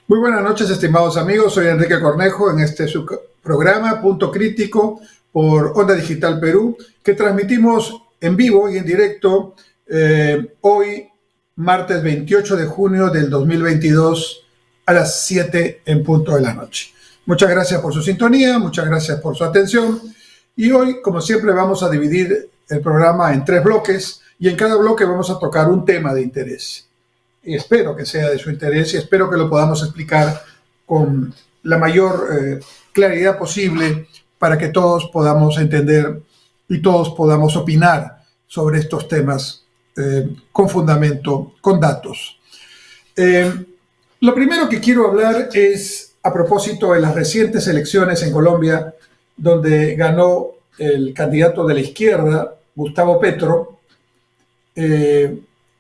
Muy buenas noches, estimados amigos. Soy Enrique Cornejo en este su programa Punto Crítico por Onda Digital Perú, que transmitimos en vivo y en directo hoy, martes 28 de junio del 2022, a las 7 en punto de la noche. Muchas gracias por su sintonía, muchas gracias por su atención. Y hoy, como siempre, vamos a dividir el programa en 3 bloques y en cada bloque vamos a tocar un tema de interés. Y espero que sea de su interés y espero que lo podamos explicar con la mayor claridad posible para que todos podamos entender y todos podamos opinar sobre estos temas con fundamento, con datos. Lo primero que quiero hablar es a propósito de las recientes elecciones en Colombia, donde ganó el candidato de la izquierda, Gustavo Petro,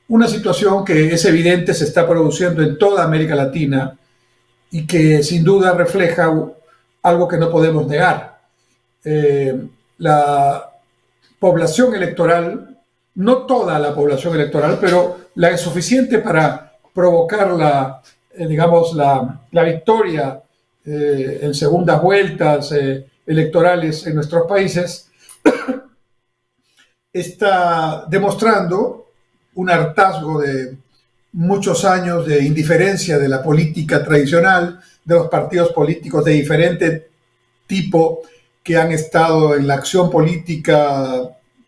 una situación que es evidente se está produciendo en toda América Latina y que sin duda refleja algo que no podemos negar. La población electoral, no toda la población electoral, pero la es suficiente para provocar la victoria en segundas vueltas electorales en nuestros países, está demostrando un hartazgo de muchos años de indiferencia de la política tradicional, de los partidos políticos de diferente tipo que han estado en la acción política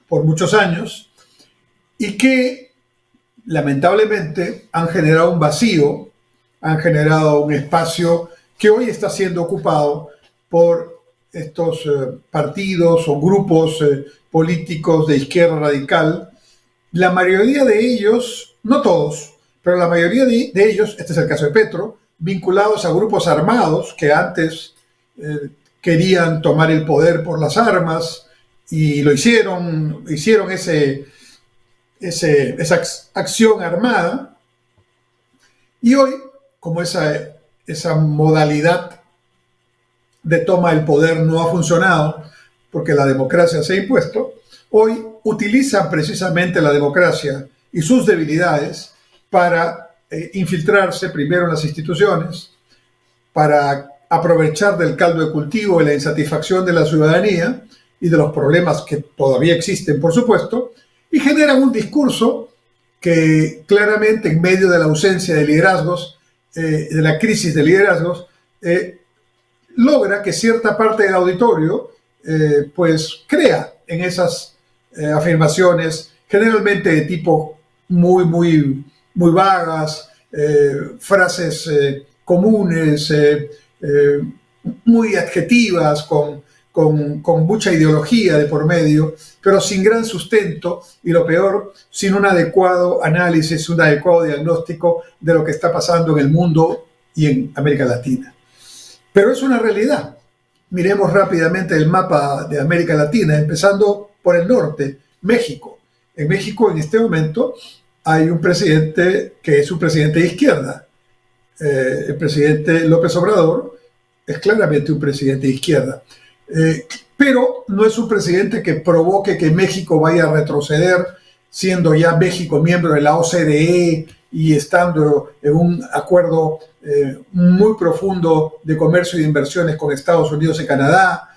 por muchos años y que lamentablemente han generado un vacío, han generado un espacio que hoy está siendo ocupado por estos partidos o grupos políticos de izquierda radical. La mayoría de ellos, no todos, pero la mayoría de ellos, este es el caso de Petro, vinculados a grupos armados que antes querían tomar el poder por las armas y lo hicieron esa acción armada. Y hoy, como esa modalidad de toma del poder no ha funcionado, porque la democracia se ha impuesto, hoy utilizan precisamente la democracia y sus debilidades para infiltrarse primero en las instituciones, para aprovechar del caldo de cultivo y la insatisfacción de la ciudadanía y de los problemas que todavía existen, por supuesto, y generan un discurso que claramente en medio de la ausencia de liderazgos, de la crisis de liderazgos, logra que cierta parte del auditorio pues crea en esas afirmaciones, generalmente de tipo muy vagas, frases comunes, muy adjetivas, con mucha ideología de por medio, pero sin gran sustento y lo peor, sin un adecuado análisis, un adecuado diagnóstico de lo que está pasando en el mundo y en América Latina. Pero es una realidad. Miremos rápidamente el mapa de América Latina, empezando por el norte, México. En México, en este momento, hay un presidente que es un presidente de izquierda. El presidente López Obrador es claramente un presidente de izquierda. Pero no es un presidente que provoque que México vaya a retroceder, siendo ya México miembro de la OCDE y estando en un acuerdo muy profundo de comercio y de inversiones con Estados Unidos y Canadá,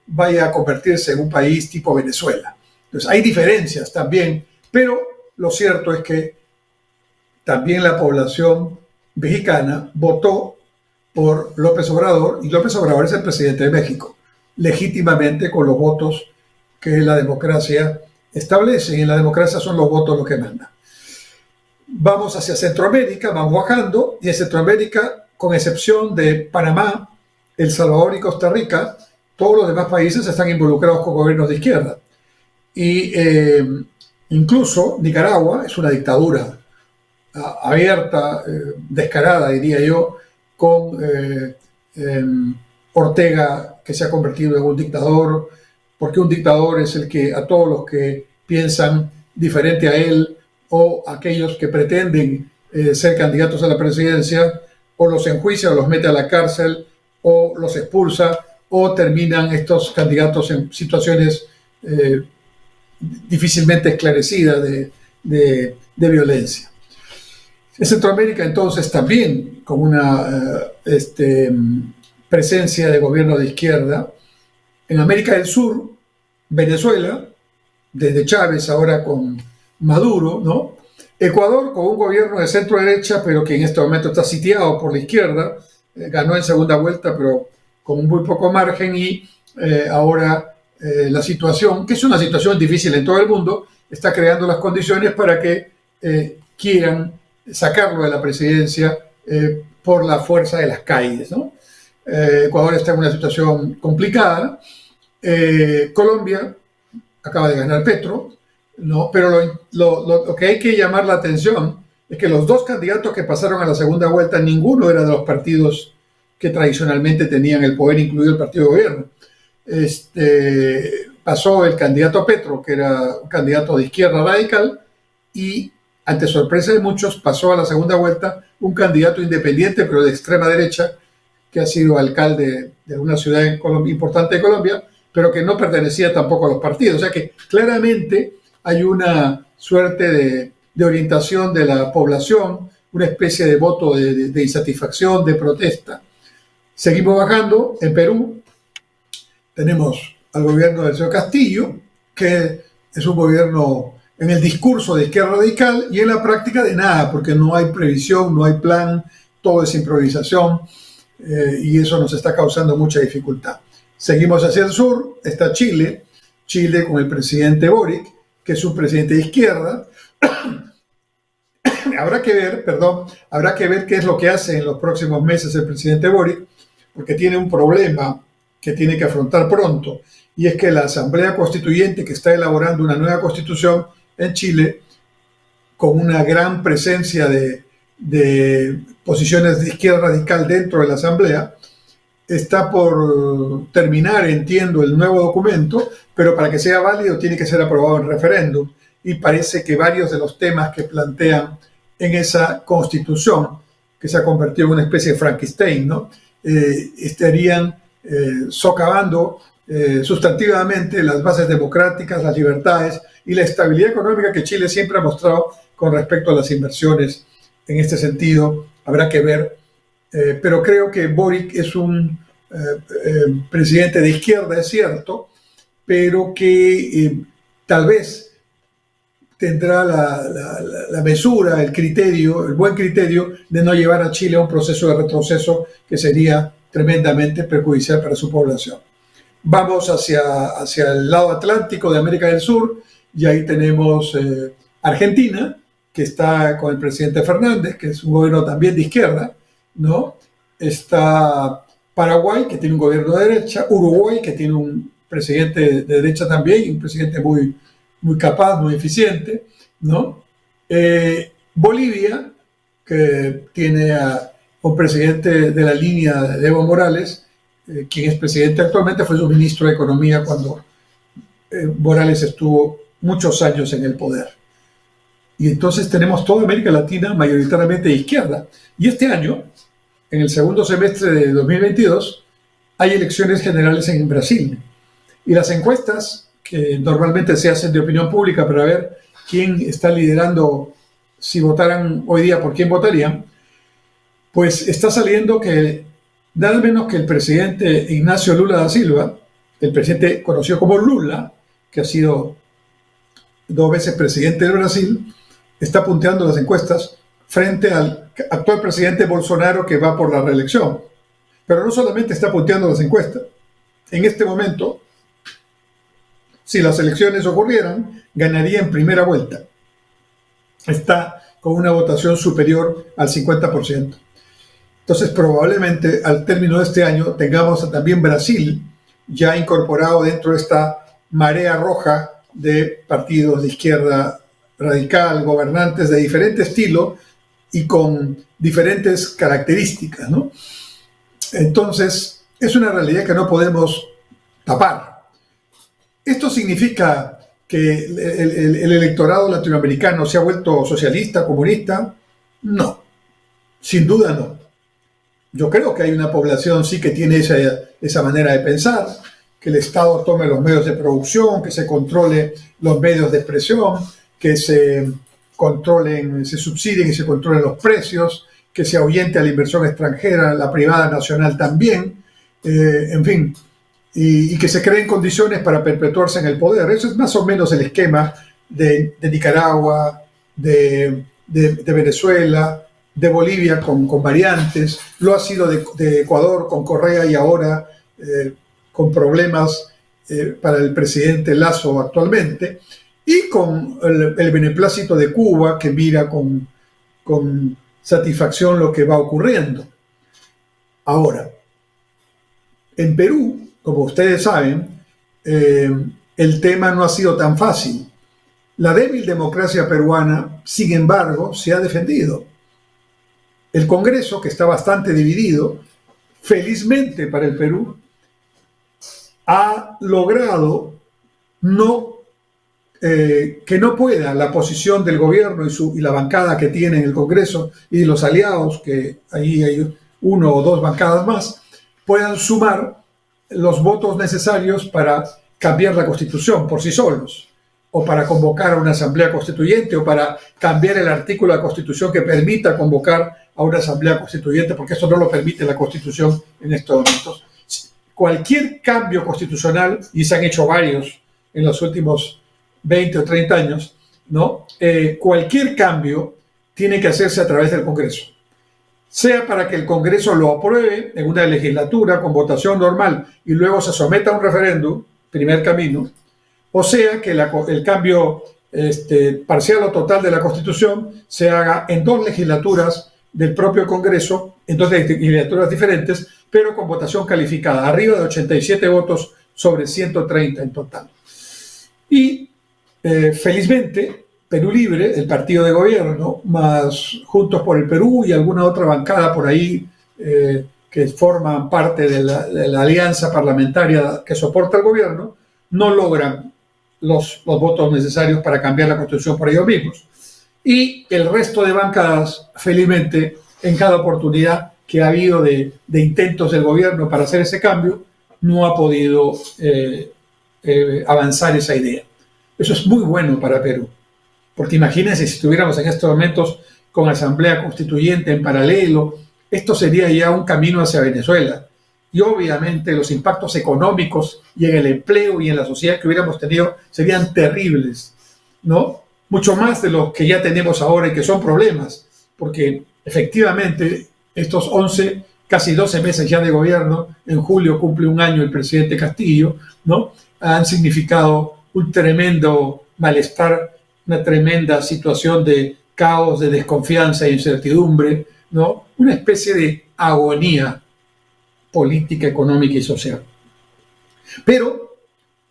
vaya a convertirse en un país tipo Venezuela. Entonces hay diferencias también, pero lo cierto es que también la población mexicana votó por López Obrador y López Obrador es el presidente de México, legítimamente con los votos que la democracia establece, y en la democracia son los votos los que mandan. Vamos hacia Centroamérica, vamos bajando, y en Centroamérica, con excepción de Panamá, El Salvador y Costa Rica, todos los demás países están involucrados con gobiernos de izquierda. Y incluso Nicaragua es una dictadura abierta, descarada, diría yo, con Ortega, que se ha convertido en un dictador, porque un dictador es el que a todos los que piensan diferente a él o aquellos que pretenden ser candidatos a la presidencia, o los enjuicia o los mete a la cárcel o los expulsa, o terminan estos candidatos en situaciones difícilmente esclarecidas de violencia. En Centroamérica, entonces, también con una presencia de gobierno de izquierda. En América del Sur, Venezuela, desde Chávez, ahora con Maduro, ¿no? Ecuador, con un gobierno de centro-derecha, pero que en este momento está sitiado por la izquierda, ganó en segunda vuelta, pero con muy poco margen, y ahora la situación, que es una situación difícil en todo el mundo, está creando las condiciones para que quieran sacarlo de la presidencia por la fuerza de las calles, ¿no? Ecuador está en una situación complicada. Colombia acaba de ganar Petro, ¿no? Pero lo que hay que llamar la atención es que los dos candidatos que pasaron a la segunda vuelta, ninguno era de los partidos que tradicionalmente tenían el poder, incluido el partido de gobierno. Pasó el candidato Petro, que era un candidato de izquierda radical, y ante sorpresa de muchos pasó a la segunda vuelta un candidato independiente, pero de extrema derecha, que ha sido alcalde de una ciudad importante de Colombia, pero que no pertenecía tampoco a los partidos. O sea que claramente hay una suerte de orientación de la población, una especie de voto de insatisfacción, de protesta. Seguimos bajando. En Perú tenemos al gobierno del señor Castillo, que es un gobierno en el discurso de izquierda radical y en la práctica de nada, porque no hay previsión, no hay plan, todo es improvisación, y eso nos está causando mucha dificultad. Seguimos hacia el sur, está Chile con el presidente Boric, que es un presidente de izquierda. Habrá que ver qué es lo que hace en los próximos meses el presidente Boric, porque tiene un problema que tiene que afrontar pronto, y es que la Asamblea Constituyente, que está elaborando una nueva constitución en Chile, con una gran presencia de posiciones de izquierda radical dentro de la Asamblea, está por terminar, entiendo, el nuevo documento, pero para que sea válido tiene que ser aprobado en referéndum, y parece que varios de los temas que plantean en esa constitución, que se ha convertido en una especie de Frankenstein, ¿no? Estarían socavando sustantivamente las bases democráticas, las libertades y la estabilidad económica que Chile siempre ha mostrado con respecto a las inversiones. En este sentido, habrá que ver, pero creo que Boric es un presidente de izquierda, es cierto, pero que tal vez tendrá la mesura, el criterio, el buen criterio de no llevar a Chile a un proceso de retroceso que sería tremendamente perjudicial para su población. Vamos hacia el lado atlántico de América del Sur, y ahí tenemos Argentina, que está con el presidente Fernández, que es un gobierno también de izquierda, ¿no? Está Paraguay, que tiene un gobierno de derecha, Uruguay, que tiene un presidente de derecha también, y un presidente muy capaz, muy eficiente, ¿no? Bolivia, que tiene a un presidente de la línea de Evo Morales, quien es presidente actualmente, fue su ministro de Economía cuando Morales estuvo muchos años en el poder. Y entonces tenemos toda América Latina mayoritariamente de izquierda. Y este año, en el segundo semestre de 2022, hay elecciones generales en Brasil. Y las encuestas, que normalmente se hacen de opinión pública para ver quién está liderando, si votaran hoy día, por quién votarían, pues está saliendo que nada menos que el presidente Ignacio Lula da Silva, el presidente conocido como Lula, que ha sido 2 veces presidente de Brasil, está punteando las encuestas frente al actual presidente Bolsonaro, que va por la reelección. Pero no solamente está punteando las encuestas. En este momento, si las elecciones ocurrieran, ganaría en primera vuelta. Está con una votación superior al 50%. Entonces, probablemente al término de este año tengamos también Brasil ya incorporado dentro de esta marea roja de partidos de izquierda radical, gobernantes de diferente estilo y con diferentes características, ¿no? Entonces, es una realidad que no podemos tapar. ¿Esto significa que el electorado latinoamericano se ha vuelto socialista, comunista? No, sin duda no. Yo creo que hay una población sí que tiene esa manera de pensar, que el Estado tome los medios de producción, que se controle los medios de expresión, que se controlen, se subsidien y se controlen los precios, que se ahuyente a la inversión extranjera, la privada nacional también, en fin, y que se creen condiciones para perpetuarse en el poder. Eso es más o menos el esquema de Nicaragua, de Venezuela, de Bolivia con variantes, lo ha sido de Ecuador con Correa y ahora con problemas para el presidente Lasso actualmente, y con el beneplácito de Cuba, que mira con satisfacción lo que va ocurriendo. Ahora, en Perú, como ustedes saben, el tema no ha sido tan fácil. La débil democracia peruana, sin embargo, se ha defendido. El Congreso, que está bastante dividido, felizmente para el Perú, ha logrado que no pueda la posición del gobierno y la bancada que tiene en el Congreso y los aliados, que ahí hay uno o dos bancadas más, puedan sumar los votos necesarios para cambiar la Constitución por sí solos, o para convocar a una asamblea constituyente, o para cambiar el artículo de la Constitución que permita convocar a una asamblea constituyente, porque eso no lo permite la Constitución en estos momentos. Cualquier cambio constitucional, y se han hecho varios en los últimos 20 o 30 años, ¿no? Cualquier cambio tiene que hacerse a través del Congreso, sea para que el Congreso lo apruebe en una legislatura con votación normal y luego se someta a un referéndum, primer camino, o sea que el cambio parcial o total de la Constitución se haga en dos legislaturas del propio Congreso, en dos legislaturas diferentes, pero con votación calificada, arriba de 87 votos sobre 130 en total. Y felizmente, Perú Libre, el partido de gobierno, más Juntos por el Perú y alguna otra bancada por ahí que forman parte de la alianza parlamentaria que soporta el gobierno, no logran los votos necesarios para cambiar la Constitución por ellos mismos. Y el resto de bancadas, felizmente, en cada oportunidad que ha habido de intentos del gobierno para hacer ese cambio, no ha podido avanzar esa idea. Eso es muy bueno para Perú, porque imagínense si estuviéramos en estos momentos con asamblea constituyente en paralelo, esto sería ya un camino hacia Venezuela. Y obviamente los impactos económicos y en el empleo y en la sociedad que hubiéramos tenido serían terribles, ¿no? Mucho más de los que ya tenemos ahora y que son problemas, porque efectivamente estos 11, casi 12 meses ya de gobierno, en julio cumple un año el presidente Castillo, ¿no? Han significado un tremendo malestar, una tremenda situación de caos, de desconfianza e incertidumbre, ¿no? Una especie de agonía política, económica y social. Pero,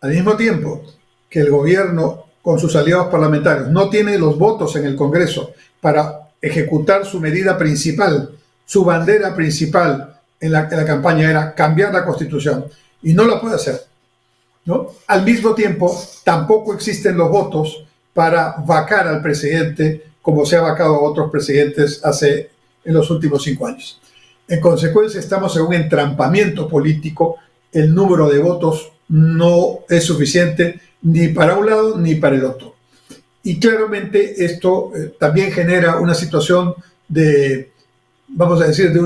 al mismo tiempo que el gobierno con sus aliados parlamentarios no tiene los votos en el Congreso para ejecutar su medida principal, su bandera principal en la campaña era cambiar la Constitución, y no la puede hacer, ¿no? Al mismo tiempo, tampoco existen los votos para vacar al presidente como se ha vacado a otros presidentes en los últimos 5 años. En consecuencia, estamos en un entrampamiento político. El número de votos no es suficiente ni para un lado ni para el otro. Y claramente esto también genera una situación vamos a decir, de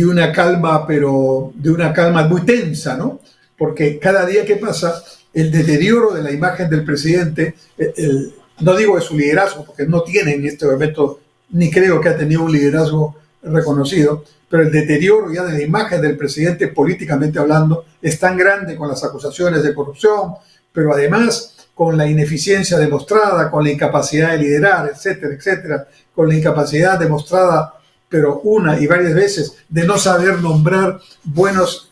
una calma, pero de una calma muy tensa, ¿no? Porque cada día que pasa, el deterioro de la imagen del presidente, no digo de su liderazgo, porque no tiene en este momento, ni creo que ha tenido un liderazgo reconocido, pero el deterioro ya de la imagen del presidente políticamente hablando es tan grande con las acusaciones de corrupción, pero además con la ineficiencia demostrada, con la incapacidad de liderar, etcétera, etcétera, con la incapacidad demostrada, pero una y varias veces, de no saber nombrar buenos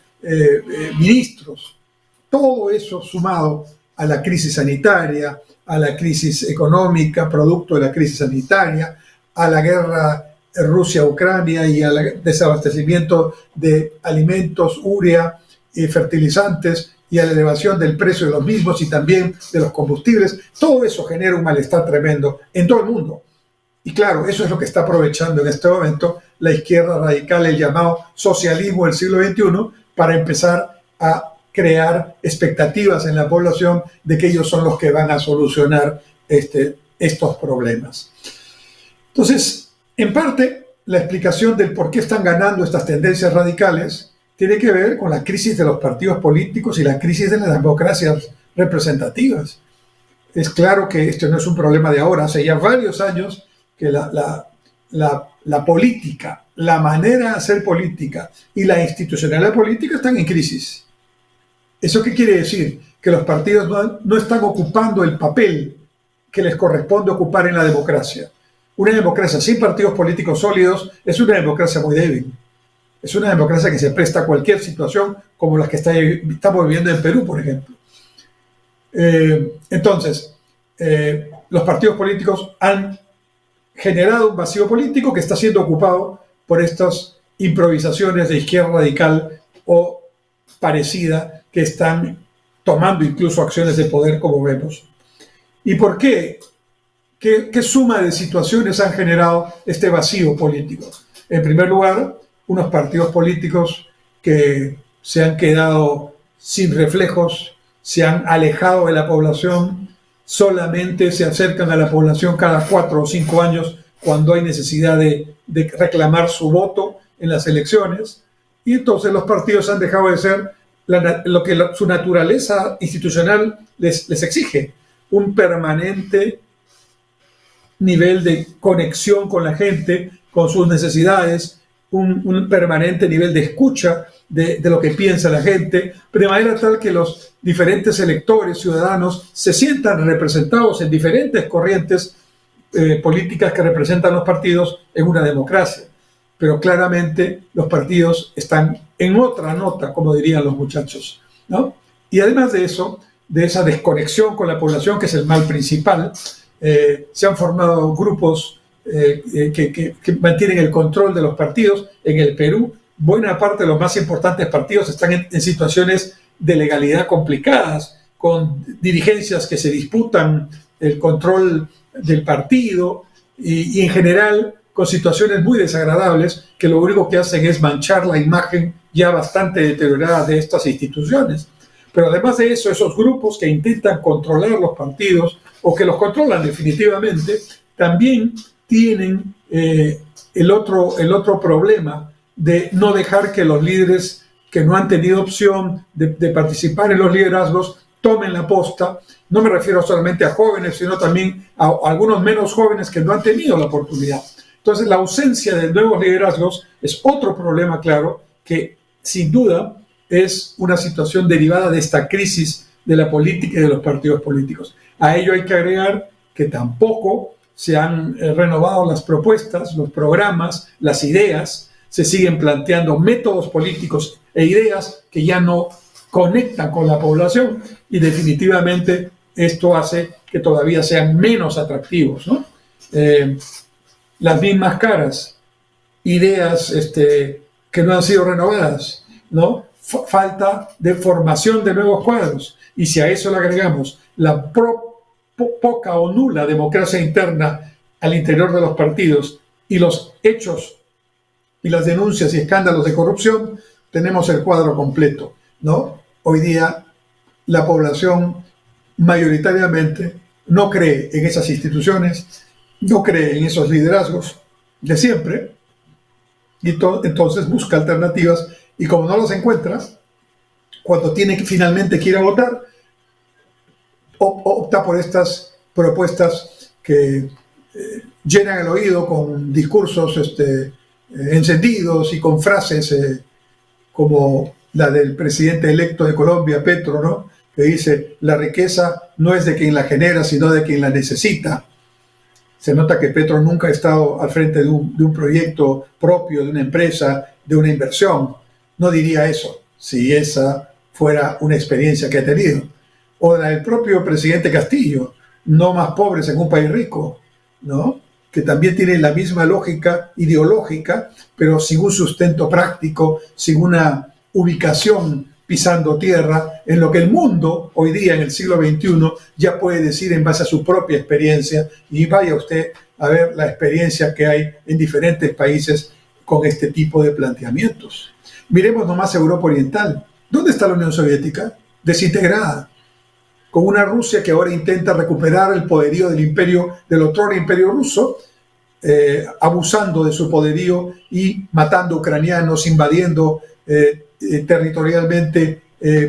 ministros. Todo eso sumado a la crisis sanitaria, a la crisis económica, producto de la crisis sanitaria, a la guerra Rusia-Ucrania y al desabastecimiento de alimentos, urea y fertilizantes, y a la elevación del precio de los mismos y también de los combustibles, todo eso genera un malestar tremendo en todo el mundo. Y claro, eso es lo que está aprovechando en este momento la izquierda radical, el llamado socialismo del siglo XXI, para empezar a crear expectativas en la población de que ellos son los que van a solucionar estos problemas. Entonces, en parte, la explicación del por qué están ganando estas tendencias radicales tiene que ver con la crisis de los partidos políticos y la crisis de las democracias representativas. Es claro que esto no es un problema de ahora, hace ya varios años que la política, la manera de hacer política y la institucionalidad política están en crisis. ¿Eso qué quiere decir? Que los partidos no están ocupando el papel que les corresponde ocupar en la democracia. Una democracia sin partidos políticos sólidos es una democracia muy débil. Es una democracia que se presta a cualquier situación como las que estamos viviendo en Perú, por ejemplo. Entonces, los partidos políticos han generado un vacío político que está siendo ocupado por estas improvisaciones de izquierda radical o parecida que están tomando incluso acciones de poder, como vemos. ¿Y por qué? ¿Qué suma de situaciones han generado este vacío político? En primer lugar, unos partidos políticos que se han quedado sin reflejos, se han alejado de la población, solamente se acercan a la población cada 4 o 5 años cuando hay necesidad de reclamar su voto en las elecciones, y entonces los partidos han dejado de ser lo que su naturaleza institucional les exige, un permanente nivel de conexión con la gente, con sus necesidades, un permanente nivel de escucha de lo que piensa la gente, de manera tal que los diferentes electores, ciudadanos, se sientan representados en diferentes corrientes políticas que representan los partidos en una democracia. Pero claramente los partidos están en otra nota, como dirían los muchachos, ¿no? Y además de eso, de esa desconexión con la población, que es el mal principal, se han formado grupos que mantienen el control de los partidos. En el Perú, buena parte de los más importantes partidos están en situaciones de legalidad complicadas, con dirigencias que se disputan el control del partido y en general con situaciones muy desagradables que lo único que hacen es manchar la imagen ya bastante deteriorada de estas instituciones. Pero además de eso, esos grupos que intentan controlar los partidos o que los controlan definitivamente, también tienen el otro problema de no dejar que los líderes que no han tenido opción de participar en los liderazgos tomen la posta. No me refiero solamente a jóvenes, sino también a algunos menos jóvenes que no han tenido la oportunidad. Entonces, la ausencia de nuevos liderazgos es otro problema, claro, que sin duda es una situación derivada de esta crisis de la política y de los partidos políticos. A ello hay que agregar que tampoco se han renovado las propuestas, los programas, las ideas. Se siguen planteando métodos políticos e ideas que ya no conectan con la población, y definitivamente esto hace que todavía sean menos atractivos, ¿no? Las mismas caras, ideas que no han sido renovadas, ¿no? Falta de formación de nuevos cuadros. Y si a eso le agregamos la poca o nula democracia interna al interior de los partidos y los hechos y las denuncias y escándalos de corrupción, tenemos el cuadro completo, ¿no? Hoy día la población mayoritariamente no cree en esas instituciones, no cree en esos liderazgos de siempre, y entonces busca alternativas, y como no las encuentra, cuando tiene que finalmente ir a votar, opta por estas propuestas que llenan el oído con discursos encendidos y con frases como la del presidente electo de Colombia, Petro, ¿no? Que dice: la riqueza no es de quien la genera, sino de quien la necesita. Se nota que Petro nunca ha estado al frente de un proyecto propio, de una empresa, de una inversión. No diría eso si esa fuera una experiencia que ha tenido. O la del propio presidente Castillo: no más pobres en un país rico, ¿no? Que también tiene la misma lógica ideológica, pero sin un sustento práctico, sin una ubicación pisando tierra, en lo que el mundo hoy día, en el siglo XXI, ya puede decir en base a su propia experiencia. Y vaya usted a ver la experiencia que hay en diferentes países con este tipo de planteamientos. Miremos nomás Europa Oriental. ¿Dónde está la Unión Soviética? Desintegrada, con una Rusia que ahora intenta recuperar el poderío del otrora imperio ruso, abusando de su poderío y matando ucranianos, invadiendo territorialmente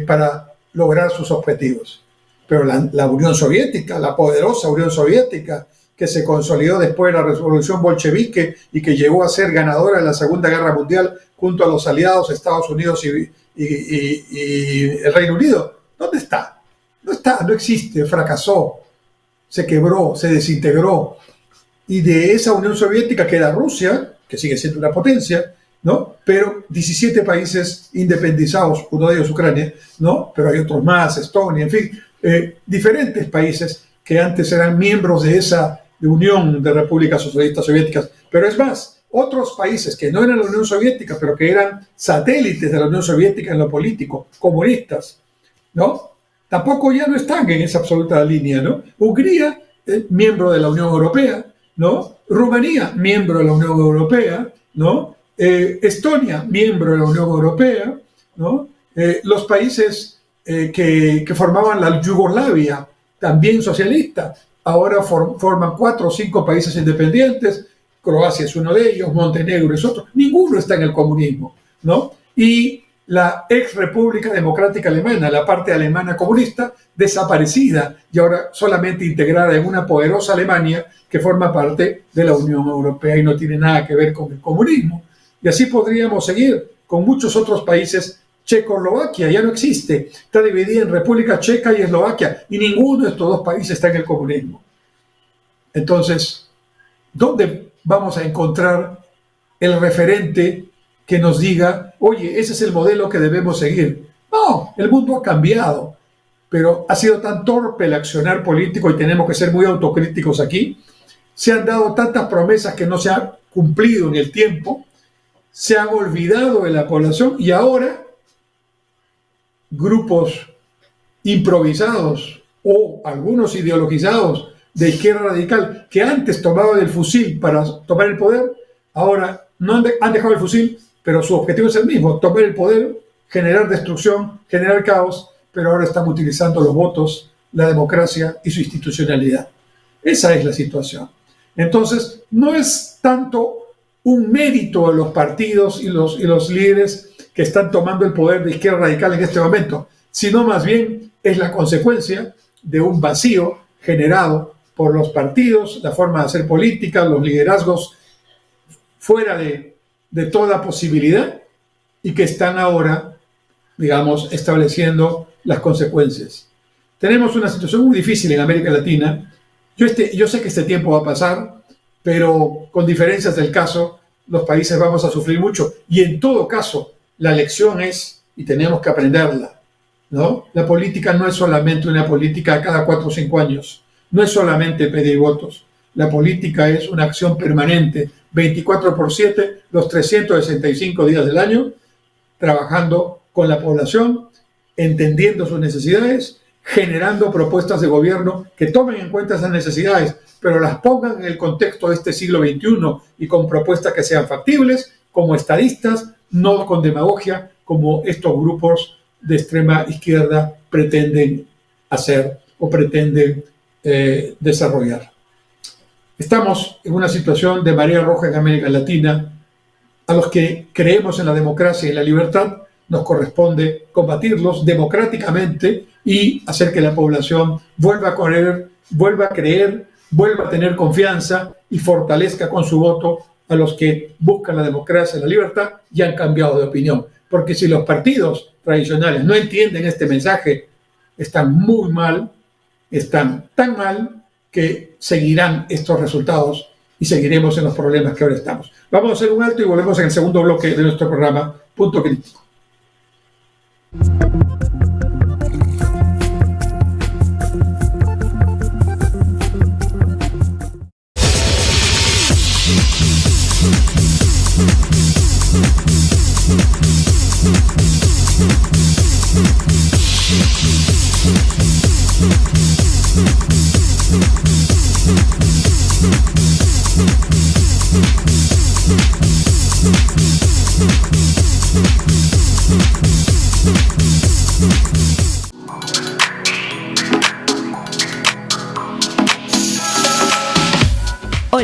para lograr sus objetivos. Pero la Unión Soviética, la poderosa Unión Soviética, que se consolidó después de la Revolución Bolchevique y que llegó a ser ganadora de la Segunda Guerra Mundial junto a los aliados Estados Unidos y el Reino Unido, ¿dónde está? No está, no existe, fracasó, se quebró, se desintegró. Y de esa Unión Soviética queda Rusia, que sigue siendo una potencia, ¿no? Pero 17 países independizados, uno de ellos Ucrania, ¿no? Pero hay otros más, Estonia, en fin, diferentes países que antes eran miembros de esa Unión de Repúblicas Socialistas Soviéticas. Pero es más, otros países que no eran la Unión Soviética, pero que eran satélites de la Unión Soviética en lo político, comunistas, ¿no? Tampoco ya no están en esa absoluta línea, ¿no? Hungría, miembro de la Unión Europea, ¿no? Rumanía, miembro de la Unión Europea, ¿no? Estonia, miembro de la Unión Europea, ¿no? Los países que formaban la Yugoslavia, también socialista, ahora forman 4 o 5 países independientes. Croacia es uno de ellos, Montenegro es otro. Ninguno está en el comunismo, ¿no? Y la ex República Democrática Alemana, la parte alemana comunista, desaparecida y ahora solamente integrada en una poderosa Alemania que forma parte de la Unión Europea y no tiene nada que ver con el comunismo. Y así podríamos seguir con muchos otros países. Checoslovaquia ya no existe, está dividida en República Checa y Eslovaquia, y ninguno de estos dos países está en el comunismo. Entonces, ¿dónde vamos a encontrar el referente que nos diga, oye, ese es el modelo que debemos seguir? No, el mundo ha cambiado, pero ha sido tan torpe el accionar político y tenemos que ser muy autocríticos aquí. Se han dado tantas promesas que no se han cumplido en el tiempo, se han olvidado de la población y ahora grupos improvisados o algunos ideologizados de izquierda radical que antes tomaban el fusil para tomar el poder, ahora no han dejado el fusil, pero su objetivo es el mismo, tomar el poder, generar destrucción, generar caos, pero ahora están utilizando los votos, la democracia y su institucionalidad. Esa es la situación. Entonces, no es tanto un mérito de los partidos y los líderes que están tomando el poder de izquierda radical en este momento, sino más bien es la consecuencia de un vacío generado por los partidos, la forma de hacer política, los liderazgos fuera de toda posibilidad y que están ahora, digamos, estableciendo las consecuencias. Tenemos una situación muy difícil en América Latina. Yo sé que este tiempo va a pasar, pero con diferencias del caso, los países vamos a sufrir mucho. Y en todo caso, la lección es, y tenemos que aprenderla, ¿no? La política no es solamente una política cada 4 o 5 años. No es solamente pedir votos. La política es una acción permanente, 24/7, los 365 días del año, trabajando con la población, entendiendo sus necesidades, generando propuestas de gobierno que tomen en cuenta esas necesidades, pero las pongan en el contexto de este siglo XXI y con propuestas que sean factibles, como estadistas, no con demagogia, como estos grupos de extrema izquierda pretenden hacer o pretenden desarrollar. Estamos en una situación de marea roja en América Latina. A los que creemos en la democracia y en la libertad, nos corresponde combatirlos democráticamente y hacer que la población vuelva a creer, vuelva a tener confianza y fortalezca con su voto a los que buscan la democracia y la libertad y han cambiado de opinión. Porque si los partidos tradicionales no entienden este mensaje, están muy mal, están tan mal que seguirán estos resultados y seguiremos en los problemas que ahora estamos. Vamos a hacer un alto y volvemos en el segundo bloque de nuestro programa, Punto Crítico.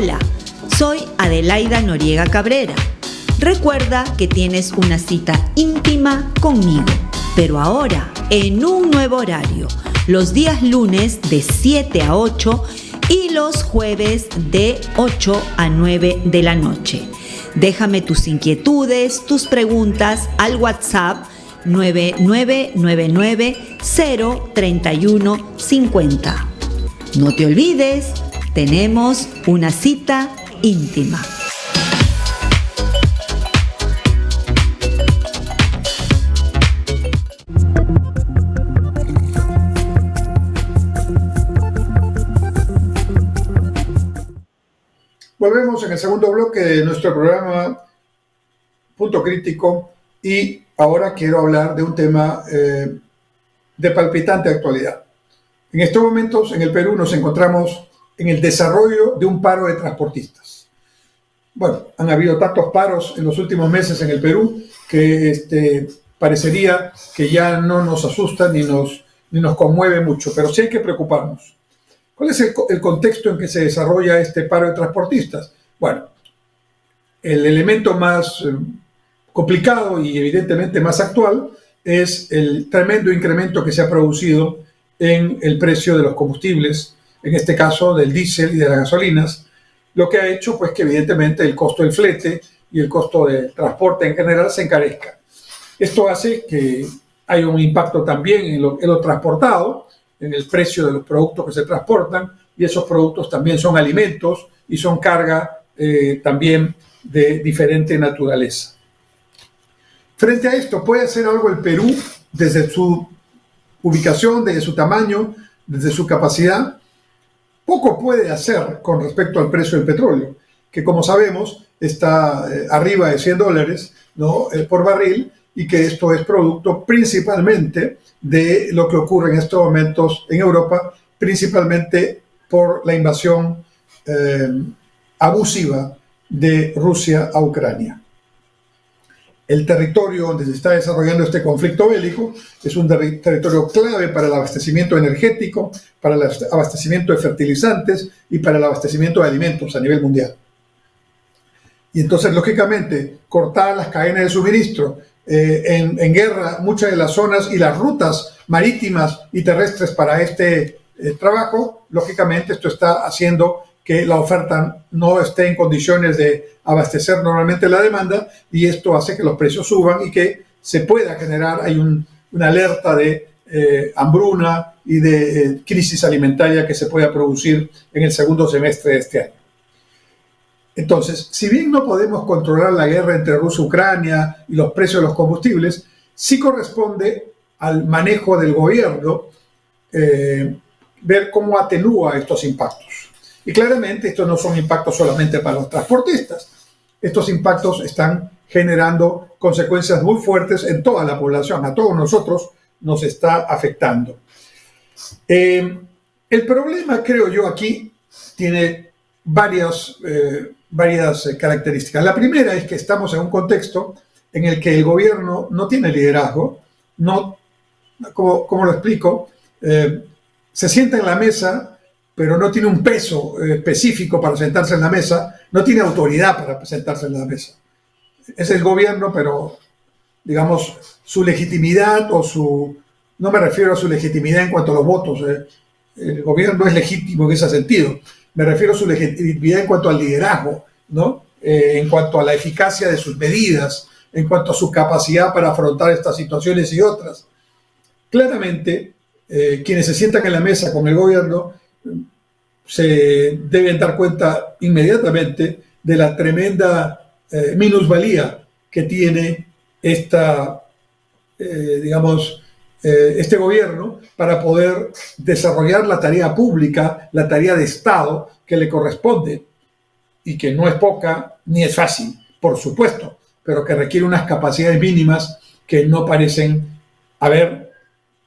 Hola, soy Adelaida Noriega Cabrera. Recuerda que tienes una cita íntima conmigo, pero ahora en un nuevo horario, los días lunes de 7 a 8 y los jueves de 8 a 9 de la noche. Déjame tus inquietudes, tus preguntas al WhatsApp 9999 031 50. No te olvides, tenemos una cita íntima. Volvemos en el segundo bloque de nuestro programa Punto Crítico y ahora quiero hablar de un tema de palpitante actualidad. En estos momentos en el Perú nos encontramos en el desarrollo de un paro de transportistas. Bueno, han habido tantos paros en los últimos meses en el Perú que parecería que ya no nos asusta ni nos conmueve mucho, pero sí hay que preocuparnos. ¿Cuál es el contexto en que se desarrolla este paro de transportistas? Bueno, el elemento más complicado y evidentemente más actual es el tremendo incremento que se ha producido en el precio de los combustibles, en este caso del diésel y de las gasolinas, lo que ha hecho pues que evidentemente el costo del flete y el costo del transporte en general se encarezca. Esto hace que haya un impacto también en lo transportado, en el precio de los productos que se transportan, y esos productos también son alimentos y son carga también de diferente naturaleza. Frente a esto, ¿puede hacer algo el Perú desde su ubicación, desde su tamaño, desde su capacidad? Poco puede hacer con respecto al precio del petróleo, que como sabemos está arriba de $100, ¿no? Por barril, y que esto es producto principalmente de lo que ocurre en estos momentos en Europa, principalmente por la invasión abusiva de Rusia a Ucrania. El territorio donde se está desarrollando este conflicto bélico es un territorio clave para el abastecimiento energético, para el abastecimiento de fertilizantes y para el abastecimiento de alimentos a nivel mundial. Y entonces, lógicamente, cortar las cadenas de suministro, en guerra muchas de las zonas y las rutas marítimas y terrestres para este trabajo, lógicamente esto está haciendo que la oferta no esté en condiciones de abastecer normalmente la demanda, y esto hace que los precios suban y que se pueda generar, una alerta de hambruna y de crisis alimentaria que se pueda producir en el segundo semestre de este año. Entonces, si bien no podemos controlar la guerra entre Rusia y Ucrania y los precios de los combustibles, sí corresponde al manejo del gobierno ver cómo atenúa estos impactos. Y claramente estos no son impactos solamente para los transportistas. Estos impactos están generando consecuencias muy fuertes en toda la población. A todos nosotros nos está afectando. El problema, creo yo, aquí tiene varias características. La primera es que estamos en un contexto en el que el gobierno no tiene liderazgo, ¿cómo lo explico? Se sienta en la mesa, pero no tiene un peso específico para sentarse en la mesa, no tiene autoridad para sentarse en la mesa. Es el gobierno, pero, digamos, su legitimidad no me refiero a su legitimidad en cuanto a los votos, el gobierno es legítimo en ese sentido, me refiero a su legitimidad en cuanto al liderazgo, ¿no? En cuanto a la eficacia de sus medidas, en cuanto a su capacidad para afrontar estas situaciones y otras. Claramente, quienes se sientan en la mesa con el gobierno se deben dar cuenta inmediatamente de la tremenda minusvalía que tiene este gobierno para poder desarrollar la tarea pública, la tarea de Estado que le corresponde, y que no es poca ni es fácil, por supuesto, pero que requiere unas capacidades mínimas que no parecen haber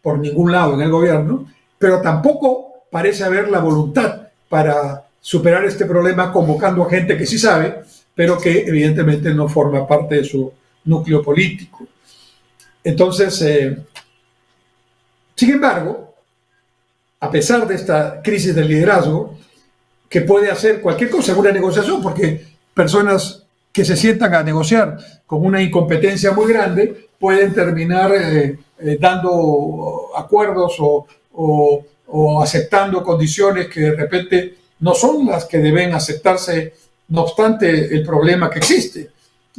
por ningún lado en el gobierno, pero tampoco parece haber la voluntad para superar este problema convocando a gente que sí sabe, pero que evidentemente no forma parte de su núcleo político. Entonces, sin embargo, a pesar de esta crisis de liderazgo, que puede hacer cualquier cosa en una negociación, porque personas que se sientan a negociar con una incompetencia muy grande pueden terminar dando acuerdos o aceptando condiciones que de repente no son las que deben aceptarse, no obstante el problema que existe.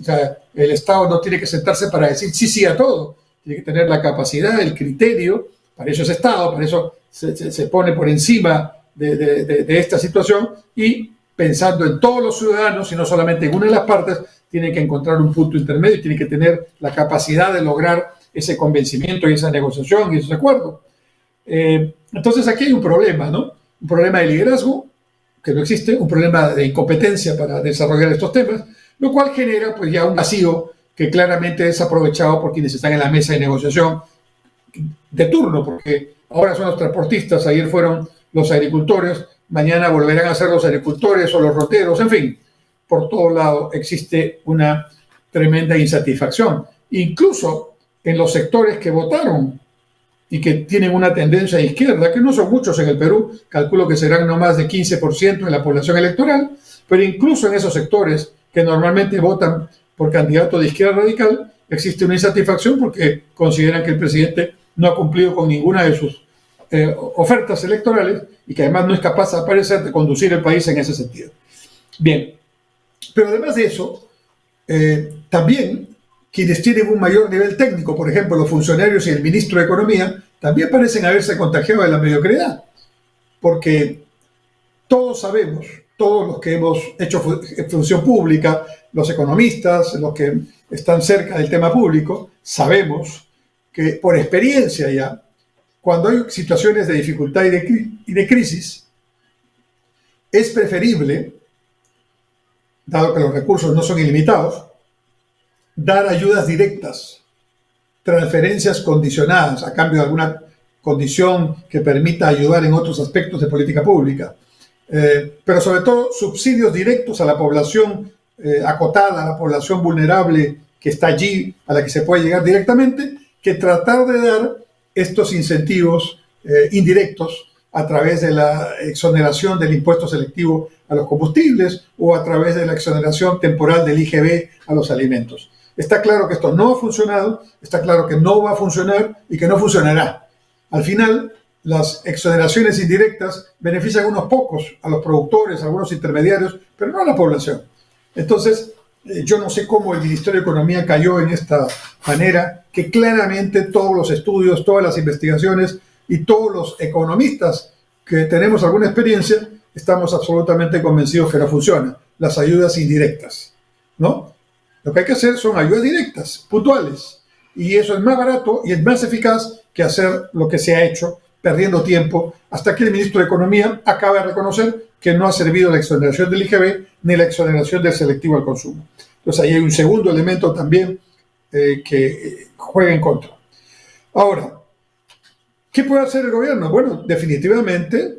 O sea, el Estado no tiene que sentarse para decir sí, sí a todo. Tiene que tener la capacidad, el criterio, para eso es Estado, para eso se pone por encima de esta situación, y pensando en todos los ciudadanos y no solamente en una de las partes, tiene que encontrar un punto intermedio y tiene que tener la capacidad de lograr ese convencimiento y esa negociación y ese acuerdo. Entonces aquí hay un problema, ¿no? Un problema de liderazgo que no existe, un problema de incompetencia para desarrollar estos temas, lo cual genera pues ya un vacío que claramente es aprovechado por quienes están en la mesa de negociación de turno, porque ahora son los transportistas, ayer fueron los agricultores, mañana volverán a ser los agricultores o los roteros, en fin, por todo lado existe una tremenda insatisfacción. Incluso en los sectores que votaron y que tienen una tendencia de izquierda, que no son muchos en el Perú, calculo que serán no más de 15% de la población electoral, pero incluso en esos sectores que normalmente votan por candidato de izquierda radical, existe una insatisfacción porque consideran que el presidente no ha cumplido con ninguna de sus ofertas electorales y que además no es capaz, al parecer, de conducir el país en ese sentido. Bien, pero además de eso, también quienes tienen un mayor nivel técnico, por ejemplo, los funcionarios y el ministro de Economía, también parecen haberse contagiado de la mediocridad, porque todos sabemos, todos los que hemos hecho función pública, los economistas, los que están cerca del tema público, sabemos que por experiencia ya, cuando hay situaciones de dificultad y de crisis, es preferible, dado que los recursos no son ilimitados, dar ayudas directas, transferencias condicionadas a cambio de alguna condición que permita ayudar en otros aspectos de política pública. Pero sobre todo subsidios directos a la población acotada, a la población vulnerable que está allí, a la que se puede llegar directamente, que tratar de dar estos incentivos indirectos a través de la exoneración del impuesto selectivo a los combustibles o a través de la exoneración temporal del IGB a los alimentos. Está claro que esto no ha funcionado, está claro que no va a funcionar y que no funcionará. Al final, las exoneraciones indirectas benefician a unos pocos, a los productores, a algunos intermediarios, pero no a la población. Entonces, yo no sé cómo el Ministerio de Economía cayó en esta manera, que claramente todos los estudios, todas las investigaciones y todos los economistas que tenemos alguna experiencia, estamos absolutamente convencidos que no funcionan. Las ayudas indirectas, ¿no? Lo que hay que hacer son ayudas directas, puntuales. Y eso es más barato y es más eficaz que hacer lo que se ha hecho, perdiendo tiempo, hasta que el ministro de Economía acaba de reconocer que no ha servido la exoneración del IGB ni la exoneración del selectivo al consumo. Entonces ahí hay un segundo elemento también que juega en contra. Ahora, ¿qué puede hacer el gobierno? Bueno, definitivamente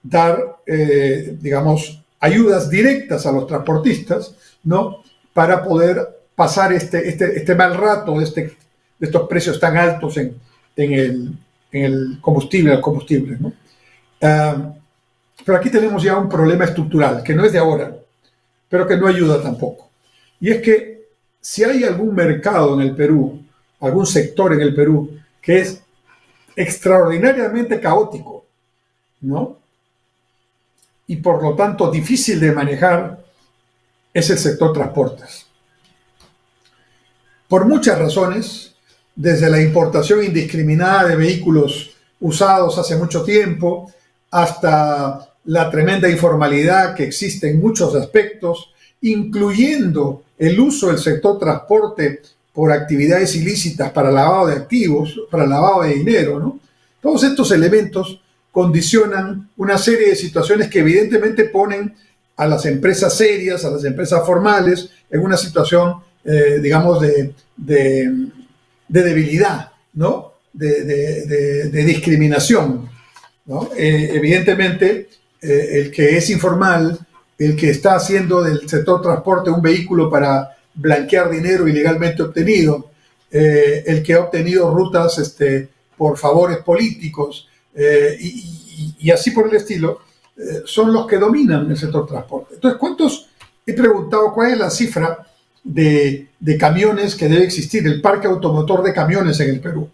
dar, digamos, ayudas directas a los transportistas, ¿no? Para poder pasar este mal rato de estos precios tan altos en el combustible, ¿no? Pero aquí tenemos ya un problema estructural, que no es de ahora, pero que no ayuda tampoco. Y es que si hay algún mercado en el Perú, algún sector en el Perú, que es extraordinariamente caótico, ¿no? Y por lo tanto difícil de manejar, es el sector transportes. Por muchas razones, desde la importación indiscriminada de vehículos usados hace mucho tiempo, hasta la tremenda informalidad que existe en muchos aspectos, incluyendo el uso del sector transporte por actividades ilícitas para lavado de activos, para lavado de dinero, ¿no? Todos estos elementos condicionan una serie de situaciones que evidentemente ponen a las empresas serias, a las empresas formales, en una situación, digamos, de debilidad, ¿no? De discriminación, ¿no? Evidentemente, el que es informal, el que está haciendo del sector transporte un vehículo para blanquear dinero ilegalmente obtenido, el que ha obtenido rutas por favores políticos y así por el estilo, son los que dominan el sector transporte. Entonces, he preguntado cuál es la cifra de camiones que debe existir, el parque automotor de camiones en el Perú.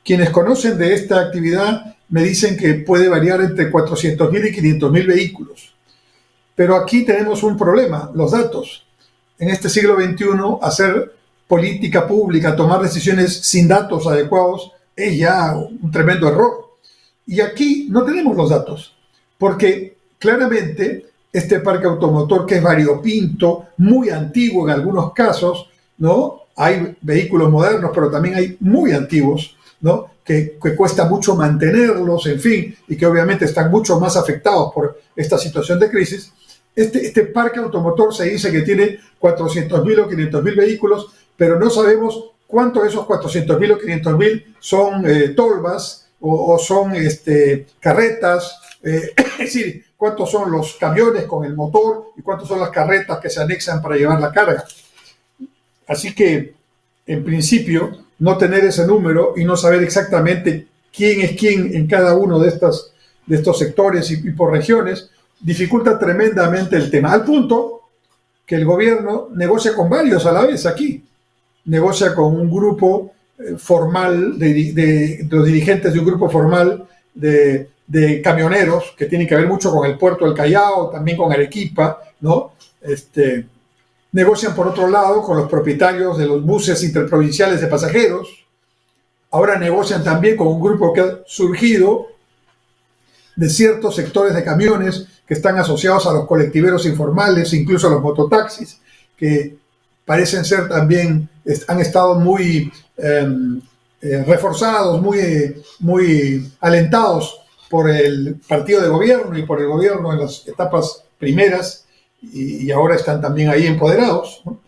Quienes conocen de esta actividad me dicen que puede variar entre 400.000 y 500.000 vehículos. Pero aquí tenemos un problema, los datos. En este siglo XXI, hacer política pública, tomar decisiones sin datos adecuados, es ya un tremendo error. Y aquí no tenemos los datos, porque claramente este parque automotor, que es variopinto, muy antiguo en algunos casos, ¿no? Hay vehículos modernos, pero también hay muy antiguos, ¿no? Que cuesta mucho mantenerlos, en fin, y que obviamente están mucho más afectados por esta situación de crisis. Este parque automotor se dice que tiene 400.000 o 500.000 vehículos, pero no sabemos cuántos de esos 400.000 o 500.000 son tolvas o son carretas, es decir, cuántos son los camiones con el motor y cuántos son las carretas que se anexan para llevar la carga. Así que, en principio, no tener ese número y no saber exactamente quién es quién en cada uno de estos sectores y por regiones, dificulta tremendamente el tema, al punto que el gobierno negocia con varios a la vez aquí. Negocia con un grupo formal, de los dirigentes de un grupo formal de camioneros, que tienen que ver mucho con el puerto del Callao, también con Arequipa, ¿no? Negocian por otro lado con los propietarios de los buses interprovinciales de pasajeros. Ahora negocian también con un grupo que ha surgido de ciertos sectores de camiones que están asociados a los colectiveros informales, incluso a los mototaxis, que parecen ser también, han estado muy reforzados, muy alentados por el partido de gobierno y por el gobierno en las etapas primeras, y ahora están también ahí empoderados, ¿no?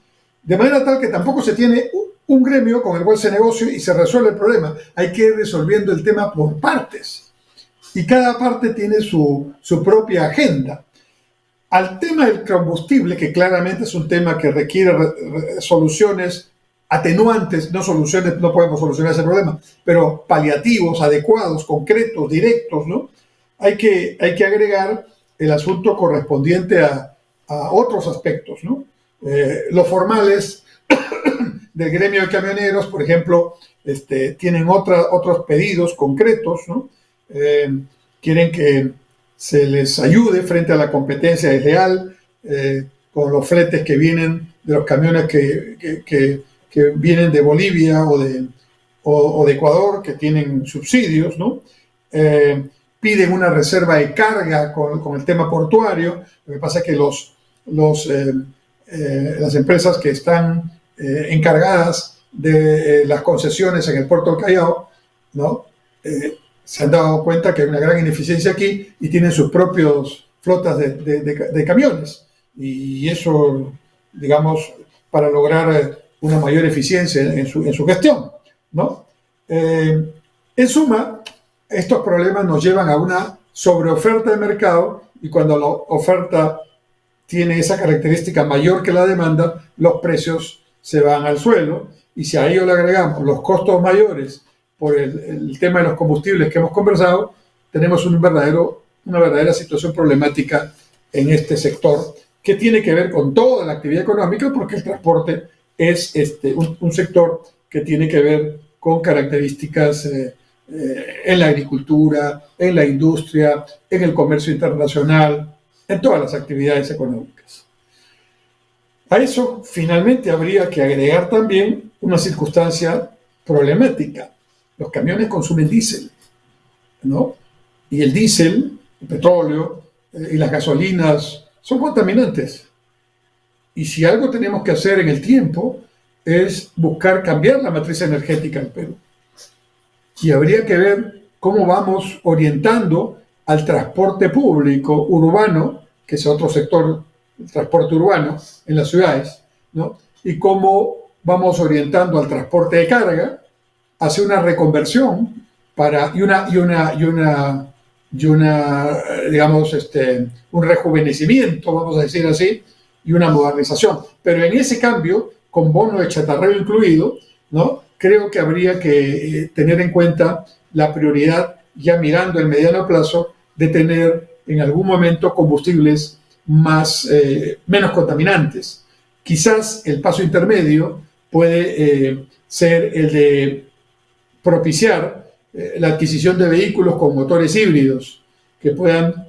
De manera tal que tampoco se tiene un gremio con el cual se negocie y se resuelve el problema. Hay que ir resolviendo el tema por partes. Y cada parte tiene su propia agenda. Al tema del combustible, que claramente es un tema que requiere soluciones atenuantes, no soluciones, no podemos solucionar ese problema, pero paliativos, adecuados, concretos, directos, ¿no? Hay que agregar el asunto correspondiente a otros aspectos, ¿no? Los formales del gremio de camioneros, por ejemplo, tienen otros pedidos concretos, ¿no? Quieren que se les ayude frente a la competencia desleal, con los fletes que vienen de los camiones que vienen de Bolivia o de Ecuador, que tienen subsidios, ¿no? Piden una reserva de carga con el tema portuario. Lo que pasa es que las empresas que están encargadas de las concesiones en el puerto del Callao, ¿no? Se han dado cuenta que hay una gran ineficiencia aquí y tienen sus propias flotas de camiones. Y eso, digamos, para lograr una mayor eficiencia en su gestión, ¿no? En suma, estos problemas nos llevan a una sobreoferta de mercado, y cuando la oferta tiene esa característica mayor que la demanda, los precios se van al suelo, y si a ello le agregamos los costos mayores por el tema de los combustibles que hemos conversado, tenemos una verdadera situación problemática en este sector, que tiene que ver con toda la actividad económica, porque el transporte es un sector que tiene que ver con características en la agricultura, en la industria, en el comercio internacional, en todas las actividades económicas. A eso, finalmente, habría que agregar también una circunstancia problemática. Los camiones consumen diésel, ¿no? Y el diésel, el petróleo y las gasolinas son contaminantes. Y si algo tenemos que hacer en el tiempo es buscar cambiar la matriz energética del Perú. Y habría que ver cómo vamos orientando al transporte público urbano, que es otro sector, el transporte urbano en las ciudades, ¿no? Y cómo vamos orientando al transporte de carga hacia una reconversión digamos, un rejuvenecimiento, vamos a decir así, y una modernización. Pero en ese cambio, con bono de chatarrero incluido, ¿no? Creo que habría que tener en cuenta la prioridad, ya mirando el mediano plazo, de tener en algún momento combustibles menos contaminantes. Quizás el paso intermedio puede ser el de propiciar la adquisición de vehículos con motores híbridos que puedan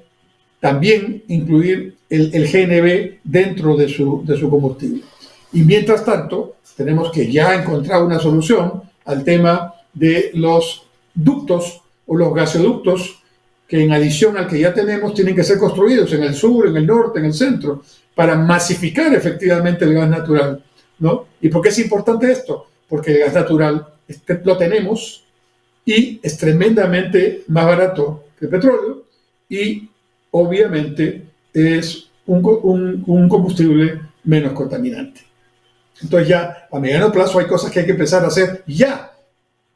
también incluir el GNV dentro de su combustible. Y mientras tanto, tenemos que ya encontrar una solución al tema de los ductos o los gasoductos que, en adición al que ya tenemos, tienen que ser construidos en el sur, en el norte, en el centro, para masificar efectivamente el gas natural, ¿no? ¿Y por qué es importante esto? Porque el gas natural lo tenemos y es tremendamente más barato que el petróleo y obviamente es un combustible menos contaminante. Entonces ya a mediano plazo hay cosas que hay que empezar a hacer ya,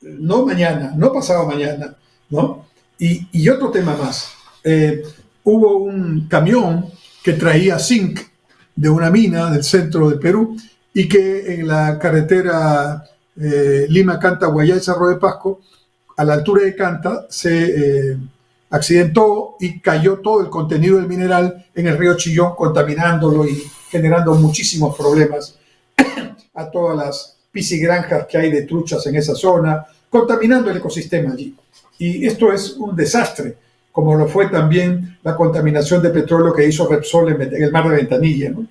no mañana, no pasado mañana, ¿no? Y otro tema más. Hubo un camión que traía zinc de una mina del centro de Perú y que en la carretera Lima-Canta, Guayay, Cerro de Pasco, a la altura de Canta, se accidentó y cayó todo el contenido del mineral en el río Chillón, contaminándolo y generando muchísimos problemas a todas las piscigranjas que hay de truchas en esa zona, contaminando el ecosistema allí. Y esto es un desastre, como lo fue también la contaminación de petróleo que hizo Repsol en el mar de Ventanilla, ¿no?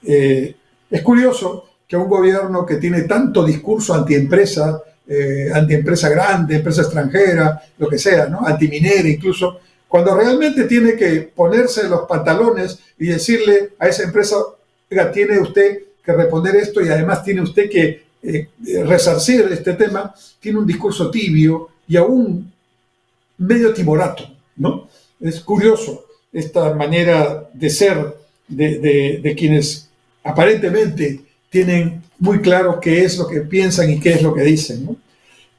Es curioso que un gobierno que tiene tanto discurso antiempresa grande, empresa extranjera, lo que sea, ¿no? Antiminera incluso, cuando realmente tiene que ponerse los pantalones y decirle a esa empresa, oiga, tiene usted que responder esto y además tiene usted que resarcir este tema, tiene un discurso tibio y aún medio timorato, ¿no? Es curioso esta manera de ser de quienes aparentemente tienen muy claro qué es lo que piensan y qué es lo que dicen, ¿no?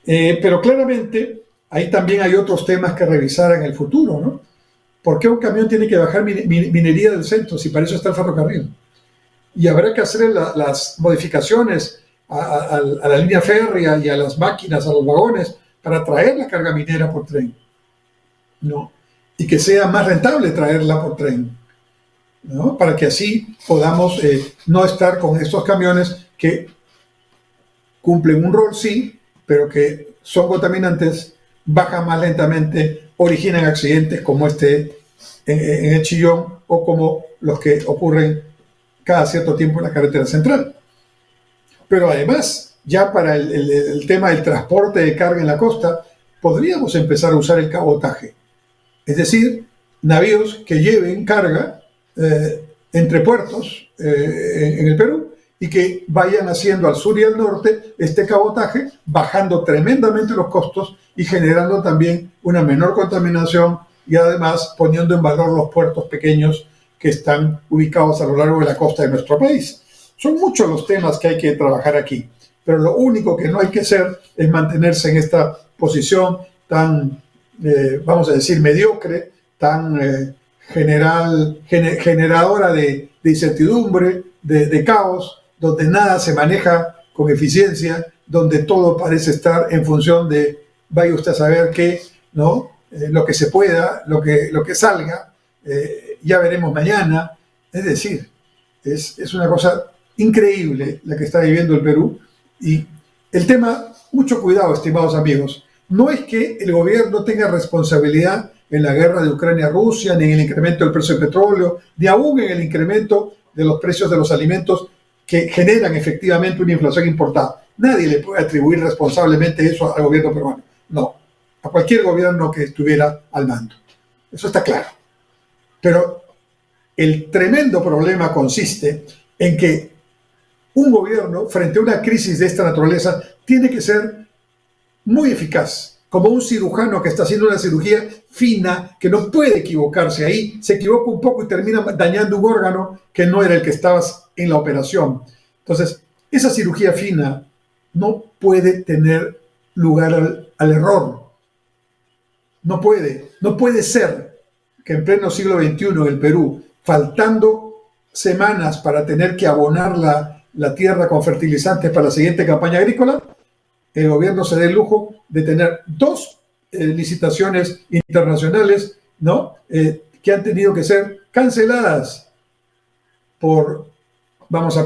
Pero claramente ahí también hay otros temas que revisar en el futuro, ¿no? ¿Por qué un camión tiene que bajar minería del centro si para eso está el ferrocarril? Y habrá que hacer las modificaciones a la línea férrea y a las máquinas, a los vagones, para traer la carga minera por tren, ¿no? Y que sea más rentable traerla por tren, ¿no? Para que así podamos no estar con estos camiones que cumplen un rol, sí, pero que son contaminantes, bajan más lentamente, originan accidentes como este en el Chillón o como los que ocurren cada cierto tiempo en la carretera central. Pero además, ya para el tema del transporte de carga en la costa, podríamos empezar a usar el cabotaje. Es decir, navíos que lleven carga entre puertos en el Perú y que vayan haciendo al sur y al norte este cabotaje, bajando tremendamente los costos y generando también una menor contaminación y además poniendo en valor los puertos pequeños que están ubicados a lo largo de la costa de nuestro país. Son muchos los temas que hay que trabajar aquí, pero lo único que no hay que hacer es mantenerse en esta posición tan, vamos a decir, mediocre, tan generadora de incertidumbre, de caos, donde nada se maneja con eficiencia, donde todo parece estar en función de, vaya usted a saber qué, ¿no? Lo que se pueda, lo que salga, ya veremos mañana. Es decir, es una cosa increíble la que está viviendo el Perú. Y el tema, mucho cuidado, estimados amigos, no es que el gobierno tenga responsabilidad en la guerra de Ucrania-Rusia, ni en el incremento del precio del petróleo, ni aún en el incremento de los precios de los alimentos que generan efectivamente una inflación importada. Nadie le puede atribuir responsablemente eso al gobierno peruano. No, a cualquier gobierno que estuviera al mando. Eso está claro. Pero el tremendo problema consiste en que un gobierno, frente a una crisis de esta naturaleza, tiene que ser muy eficaz, como un cirujano que está haciendo una cirugía fina, que no puede equivocarse ahí, se equivoca un poco y termina dañando un órgano que no era el que estabas en la operación. Entonces, esa cirugía fina no puede tener lugar al error. No puede ser que en pleno siglo XXI en el Perú, faltando semanas para tener que abonar la tierra con fertilizantes para la siguiente campaña agrícola, el gobierno se dé el lujo de tener dos licitaciones internacionales, ¿no? que han tenido que ser canceladas por, vamos a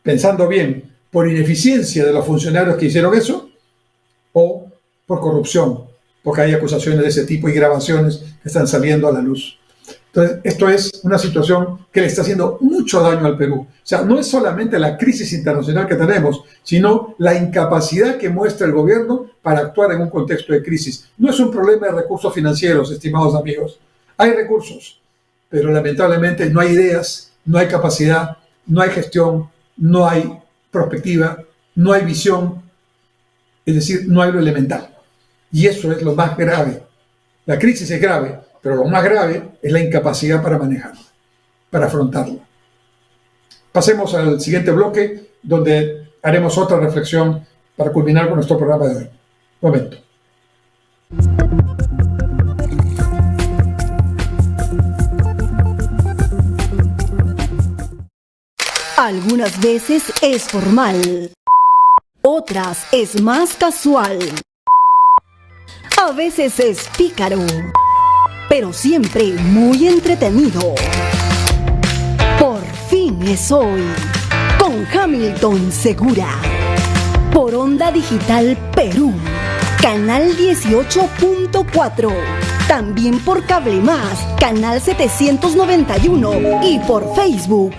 pensando bien, por ineficiencia de los funcionarios que hicieron eso, o por corrupción, porque hay acusaciones de ese tipo y grabaciones que están saliendo a la luz. Entonces, esto es una situación que le está haciendo mucho daño al Perú. O sea, no es solamente la crisis internacional que tenemos, sino la incapacidad que muestra el gobierno para actuar en un contexto de crisis. No es un problema de recursos financieros, estimados amigos. Hay recursos, pero lamentablemente no hay ideas, no hay capacidad, no hay gestión, no hay perspectiva, no hay visión, es decir, no hay lo elemental. Y eso es lo más grave. La crisis es grave, pero lo más grave es la incapacidad para manejarla, para afrontarla. Pasemos al siguiente bloque, donde haremos otra reflexión para culminar con nuestro programa de hoy. Un momento. Algunas veces es formal, otras es más casual, a veces es pícaro, pero siempre muy entretenido. Por fin es hoy, con Hamilton Segura, por Onda Digital Perú, canal 18.4, también por Cable Más, canal 791 y por Facebook.